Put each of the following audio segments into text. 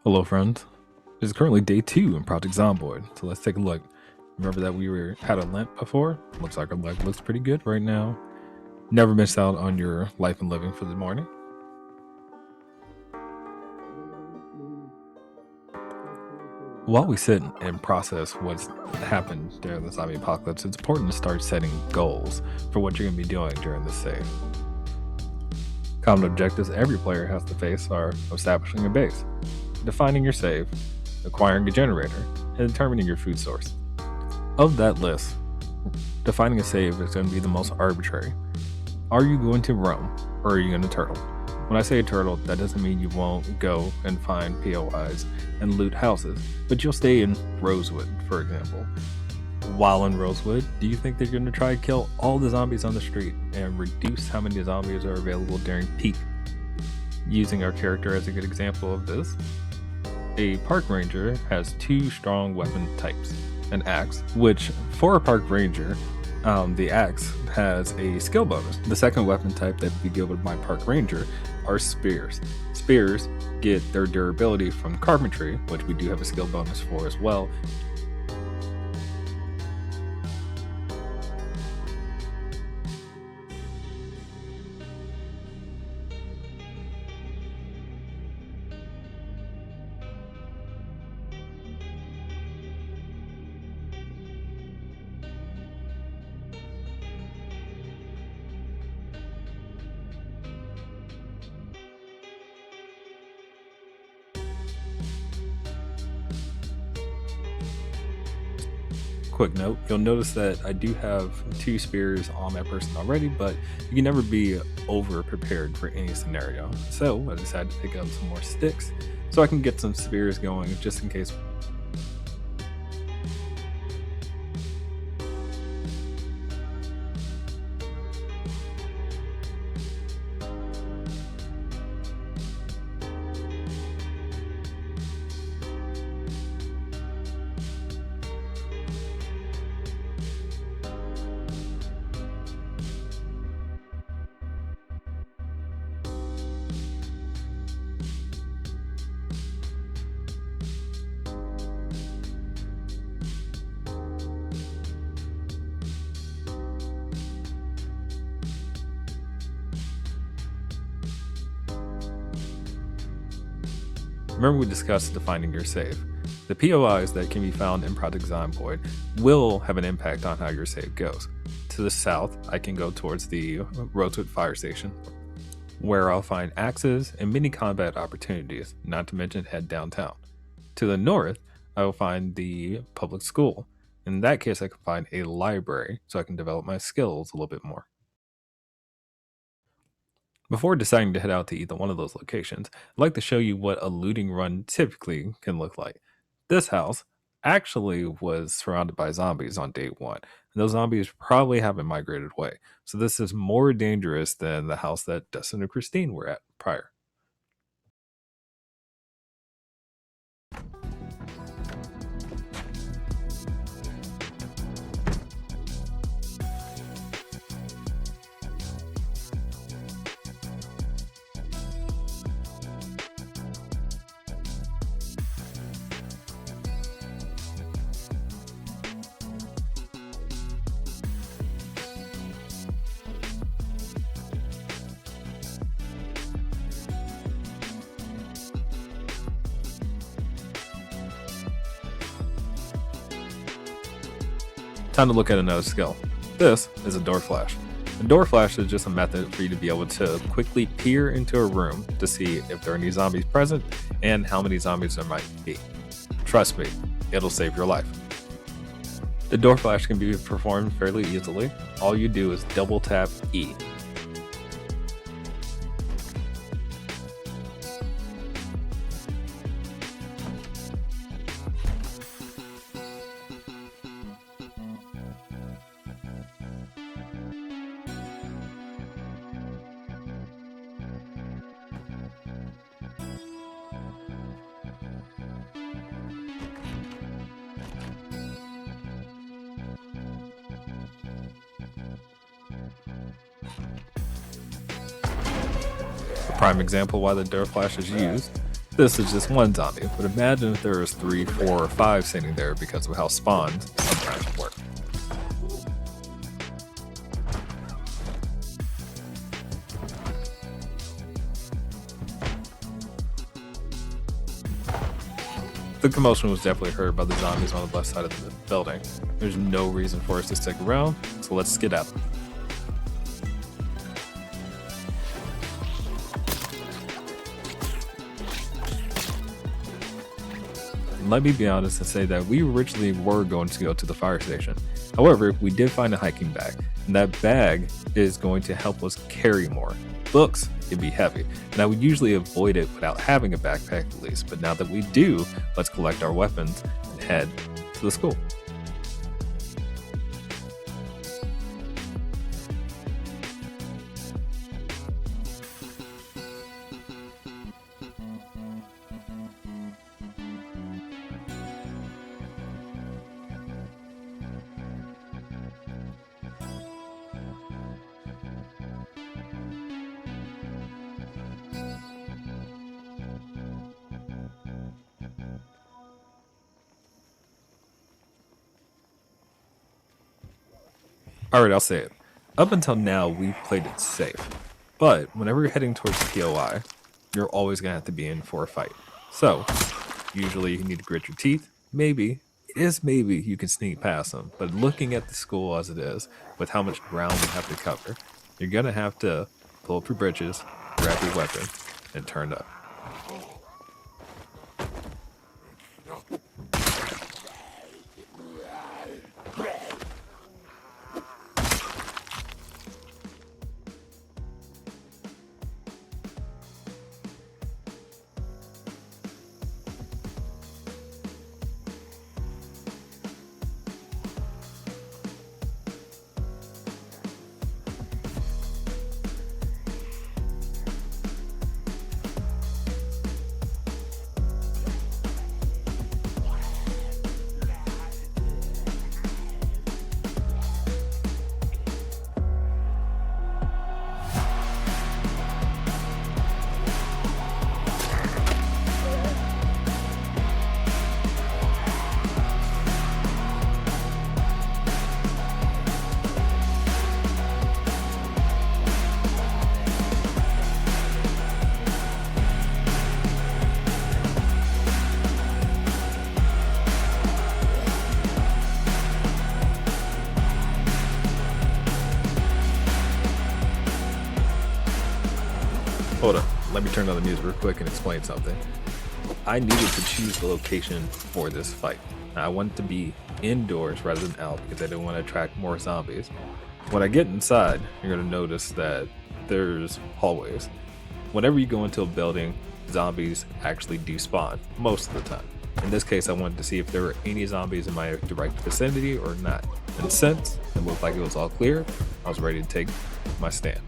Hello friends, it is currently day 2 in Project Zomboid, so let's take a look. Remember that we had a limp before? Looks like our leg looks pretty good right now. Never miss out on your life and living for the morning. While we sit and process what's happened during the zombie apocalypse, it's important to start setting goals for what you're going to be doing during this save. Common objectives every player has to face are establishing a base, defining your save, acquiring a generator, and determining your food source. Of that list, defining a save is going to be the most arbitrary. Are you going to roam, or are you going to turtle? When I say turtle, that doesn't mean you won't go and find POIs and loot houses, but you'll stay in Rosewood, for example. While in Rosewood, do you think they're going to try to kill all the zombies on the street and reduce how many zombies are available during peak? Using our character as a good example of this, a park ranger has 2 strong weapon types. An axe, which for a park ranger, the axe has a skill bonus. The second weapon type that would be given by park ranger are spears. Spears get their durability from carpentry, which we do have a skill bonus for as well. Quick note, you'll notice that I do have 2 spears on my person already, but you can never be over prepared for any scenario. So I decided to pick up some more sticks so I can get some spears going just in case. Remember we discussed defining your save. The POIs that can be found in Project Zomboid will have an impact on how your save goes. To the south, I can go towards the Rosewood Fire Station, where I'll find axes and mini combat opportunities, not to mention head downtown. To the north, I will find the public school. In that case, I can find a library so I can develop my skills a little bit more. Before deciding to head out to either one of those locations, I'd like to show you what a looting run typically can look like. This house actually was surrounded by zombies on day 1, and those zombies probably haven't migrated away. So this is more dangerous than the house that Dustin and Christine were at prior. Time to look at another skill. This is a door flash. A door flash is just a method for you to be able to quickly peer into a room to see if there are any zombies present and how many zombies there might be. Trust me, it'll save your life. The door flash can be performed fairly easily. All you do is double tap E. A prime example why the door flash is used This is just one zombie, but imagine if there was 3, 4, or 5 sitting there because of how spawns sometimes work. The commotion was definitely heard by the zombies on the left side of the building. There's no reason for us to stick around, so let's get out. Let me be honest and say that we originally were going to go to the fire station. However, we did find a hiking bag, and that bag is going to help us carry more. Books can be heavy, and I would usually avoid it without having a backpack at least, but now that we do, let's collect our weapons and head to the school. Alright, I'll say it. Up until now, we've played it safe. But whenever you're heading towards the POI, you're always going to have to be in for a fight. So, usually you need to grit your teeth. Maybe, maybe you can sneak past them. But looking at the school as it is, with how much ground we have to cover, you're going to have to pull up your britches, grab your weapon, and turn up. Hold up, let me turn on the music real quick and explain something. I needed to choose the location for this fight. I wanted to be indoors rather than out because I didn't want to attract more zombies. When I get inside, you're going to notice that there's hallways. Whenever you go into a building, zombies actually do spawn, most of the time. In this case, I wanted to see if there were any zombies in my direct vicinity or not. And since it looked like it was all clear, I was ready to take my stand.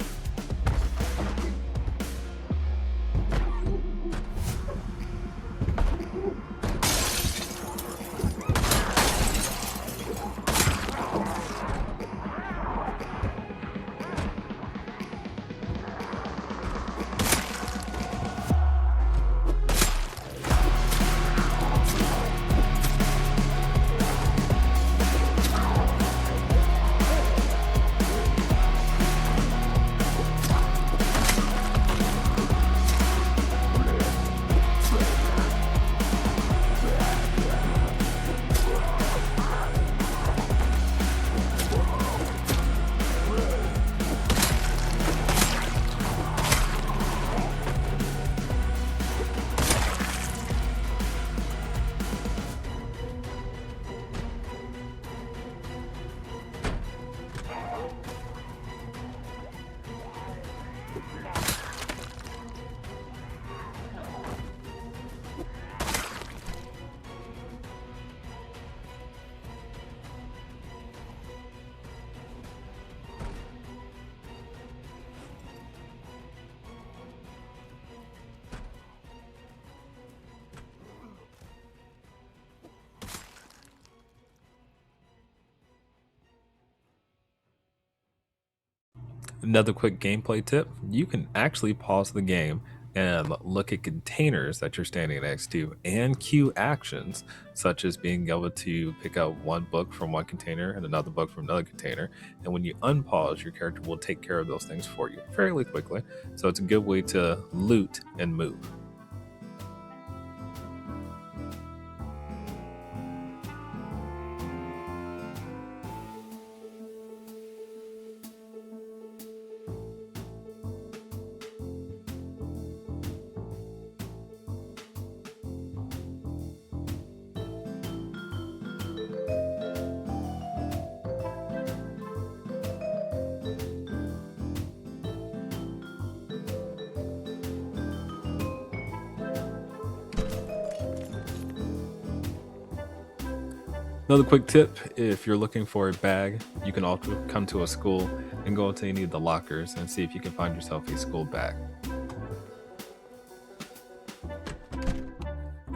Another quick gameplay tip, you can actually pause the game and look at containers that you're standing next to and cue actions such as being able to pick out one book from one container and another book from another container. And when you unpause, your character will take care of those things for you fairly quickly. So it's a good way to loot and move. Another quick tip, if you're looking for a bag, you can also come to a school and go into any of the lockers and see if you can find yourself a school bag.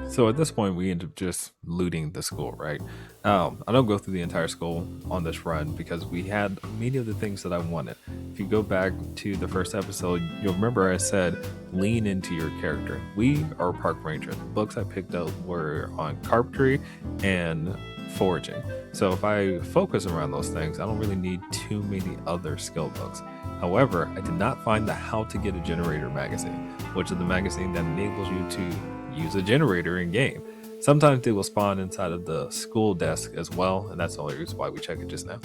So at this point, we end up just looting the school, right? I don't go through the entire school on this run because we had many of the things that I wanted. If you go back to the first episode, you'll remember I said, lean into your character. We are a park ranger. The books I picked up were on carpentry and foraging. So if I focus around those things, I don't really need too many other skill books. However, I did not find the How to Get a Generator magazine, which is the magazine that enables you to use a generator in game. Sometimes they will spawn inside of the school desk as well, and that's the only reason why we check it just now.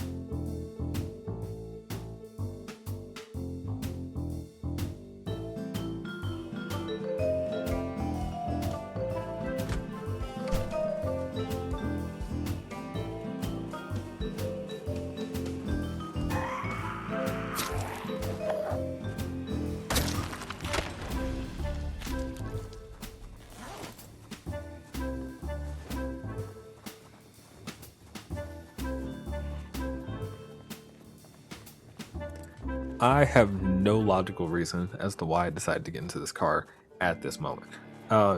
I have no logical reason as to why I decided to get into this car at this moment.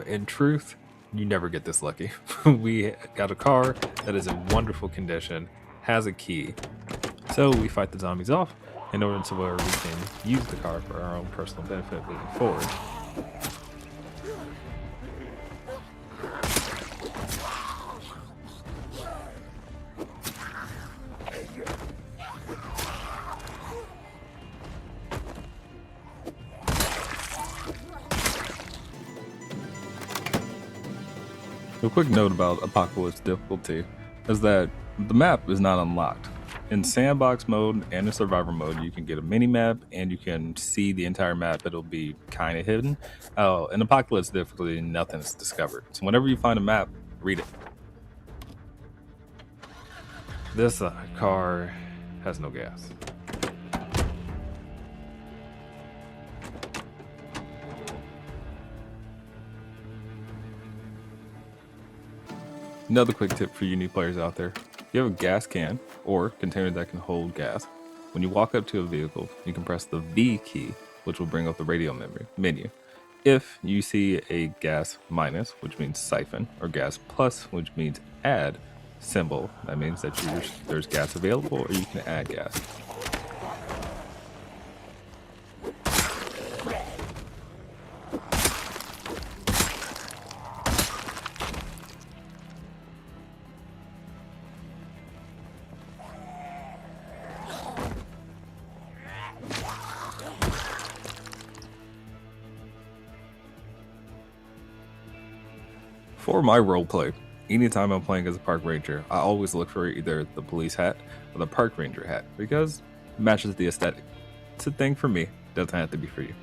In truth, you never get this lucky. We got a car that is in wonderful condition, has a key, so we fight the zombies off in order to where we can use the car for our own personal benefit moving forward. A quick note about Apocalypse difficulty is that the map is not unlocked. In sandbox mode and in survivor mode, you can get a mini map and you can see the entire map. It'll be kind of hidden. In Apocalypse difficulty, nothing is discovered. So whenever you find a map, read it. This car has no gas. Another quick tip for you new players out there. If you have a gas can or container that can hold gas, when you walk up to a vehicle, you can press the V key, which will bring up the radio menu. If you see a gas minus, which means siphon, or gas plus, which means add symbol, that means that there's gas available or you can add gas. For my roleplay, anytime I'm playing as a park ranger, I always look for either the police hat or the park ranger hat because it matches the aesthetic. It's a thing for me, doesn't have to be for you.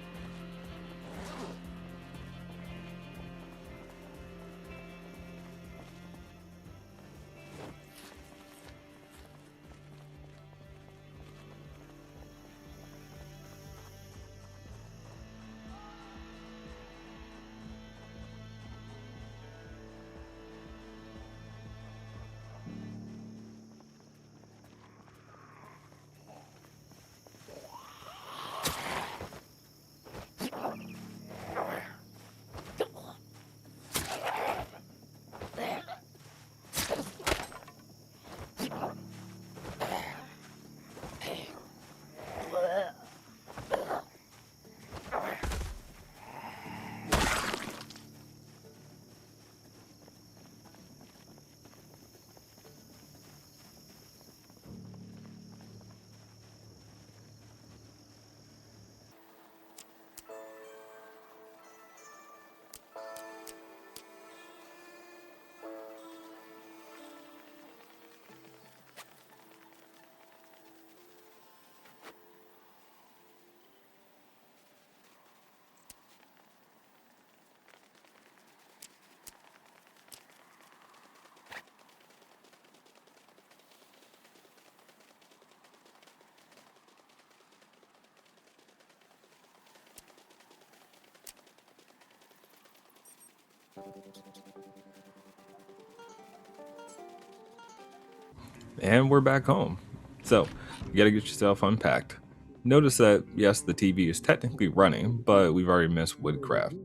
And we're back home. So, you gotta get yourself unpacked. Notice that, yes, the TV is technically running, but we've already missed woodcraft.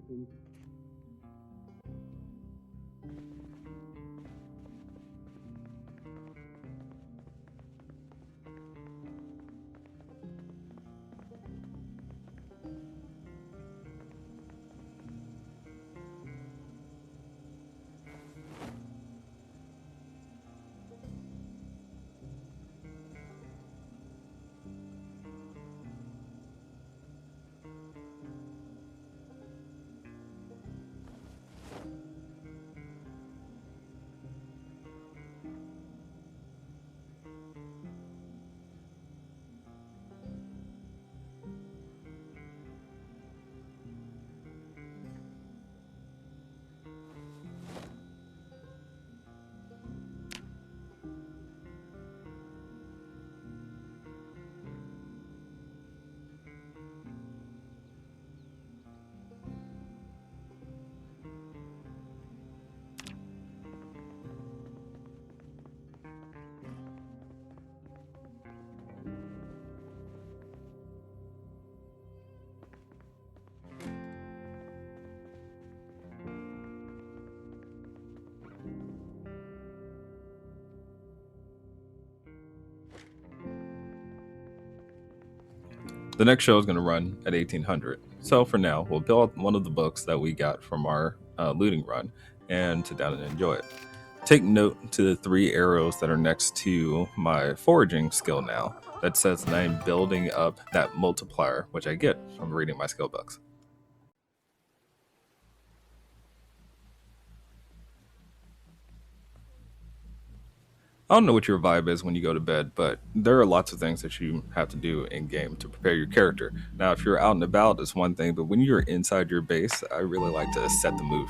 The next show is going to run at 1800. So for now, we'll pull out one of the books that we got from our looting run and sit down and enjoy it. Take note to the 3 arrows that are next to my foraging skill now. That says that I'm building up that multiplier, which I get from reading my skill books. I don't know what your vibe is when you go to bed, but there are lots of things that you have to do in game to prepare your character. Now, if you're out and about, it's one thing, but when you're inside your base, I really like to set the mood.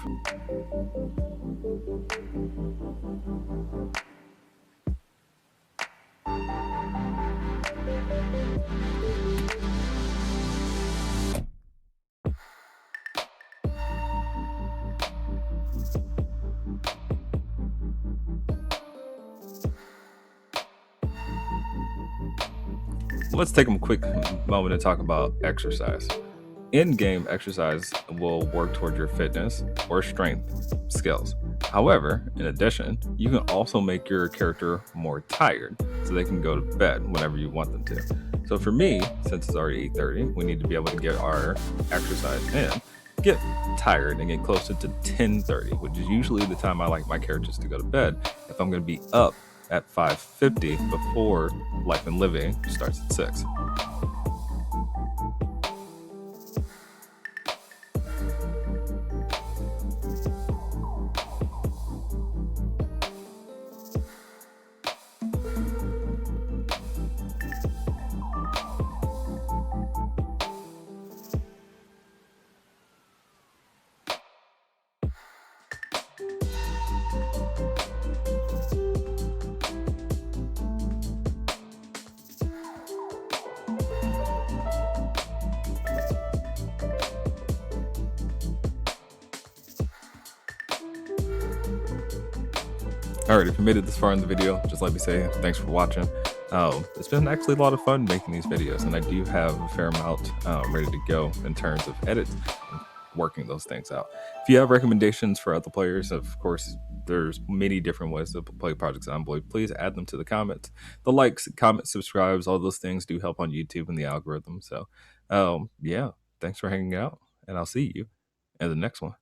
Let's take a quick moment to talk about exercise. In-game exercise will work toward your fitness or strength skills. However, in addition, you can also make your character more tired so they can go to bed whenever you want them to. So for me, since it's already 8:30, we need to be able to get our exercise in, get tired and get closer to 10:30, which is usually the time I like my characters to go to bed if I'm going to be up at 5:50 before Life and Living starts at 6. Alright, if you made it this far in the video, just let me say thanks for watching. It's been actually a lot of fun making these videos, and I do have a fair amount ready to go in terms of edits and working those things out. If you have recommendations for other players, of course, there's many different ways to play Project Zomboid. Please add them to the comments. The likes, comments, subscribes, all those things do help on YouTube and the algorithm. So, yeah, thanks for hanging out, and I'll see you in the next one.